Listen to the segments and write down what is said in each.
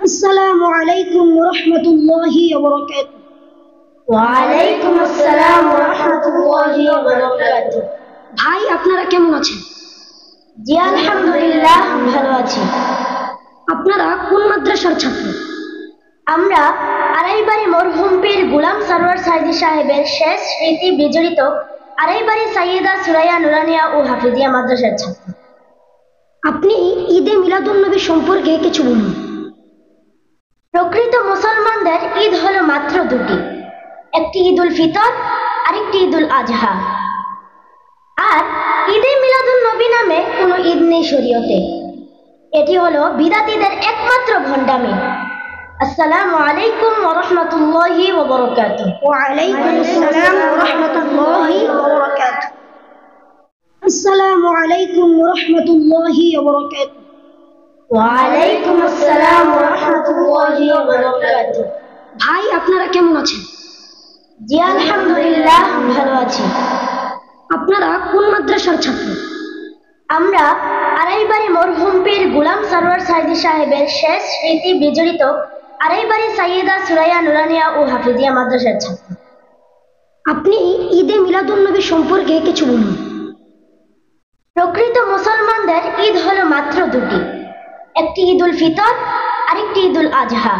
আসসালামু আলাইকুম ওয়া রাহমাতুল্লাহি ওয়া বারাকাতুহু। ওয়া আলাইকুম আসসালাম ওয়া রাহমাতুল্লাহি ওয়া বারাকাতুহু। ভাই, আপনারা কেমন আছেন? জি আলহামদুলিল্লাহ, ভালো আছি। আপনারা কোন মাদ্রাসার ছাত্র? আমরা আড়াইবাড়ি মরহুম পীর গোলাম সরওয়ার সাইদি সাহেবের শেষ স্মৃতি বিজড়িত আড়াইবাড়ি সাইয়েদা সুরাইয়া নুরানিয়া ও হাফিজিয়া মাদ্রাসার ছাত্র। আপনি ঈদে মিলাদুন্নবী সম্পর্কে কিছু বলুন। প্রকৃত মুসলমানদের ঈদ হলো মাত্র দুটি, একটি ঈদুল ফিতর, আরেকটি ঈদুল আজহা। আর ঈদে মিলাদুন্নবী নামে কোনো ঈদ নেই শরীয়তে। এটি হলো বিদাতীদের একমাত্র ভণ্ডামি। আসসালামু আলাইকুম ওয়া রাহমাতুল্লাহি ওয়া বারাকাতুহু। ওয়া আলাইকুম আসসালাম ওয়া রাহমাতুল্লাহি ওয়া বারাকাতুহু। আসসালামু আলাইকুম ওয়া রাহমাতুল্লাহি ওয়া বারাকাতুহু। ওয়া আলাইকুম আসসালাম ওয়া রাহমাতুল্লাহি ওয়া বারাকাতুহু। ভাই, আপনারা কেমন আছেন? জি আলহামদুলিল্লাহ, ভালো আছি। আপনারা কোন মাদ্রাসার ছাত্র? আমরা আড়াইবাড়ি মরহুম পীর গোলাম সরওয়ার সাইদি সাহেবের শেষ স্মৃতি বিজড়িত আড়াইবাড়ি সাইয়েদা সুরাইয়া নুরানিয়া ও হাফিজিয়া মাদ্রাসার ছাত্র। আপনি ঈদে মিলাদুন্নবী সম্পর্কে কিছু বলুন। প্রকৃত মুসলমানদের ঈদ হলো মাত্র দুটি, একটি ঈদুল ফিতর, আরেকটি ঈদুল আজহা।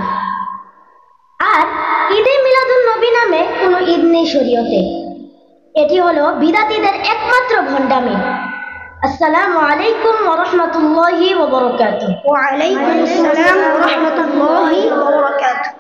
আর ঈদে মিলাদুন্নবী নামে কোনো ঈদ নেই শরীয়তে। এটি হলো বিদাতীদের একমাত্র ভণ্ডামি। আসসালামু আলাইকুম ওয়া রাহমাতুল্লাহি ওয়া বারাকাতুহু। ওয়া আলাইকুম আসসালাম ওয়া রাহমাতুল্লাহি ওয়া বারাকাতুহু।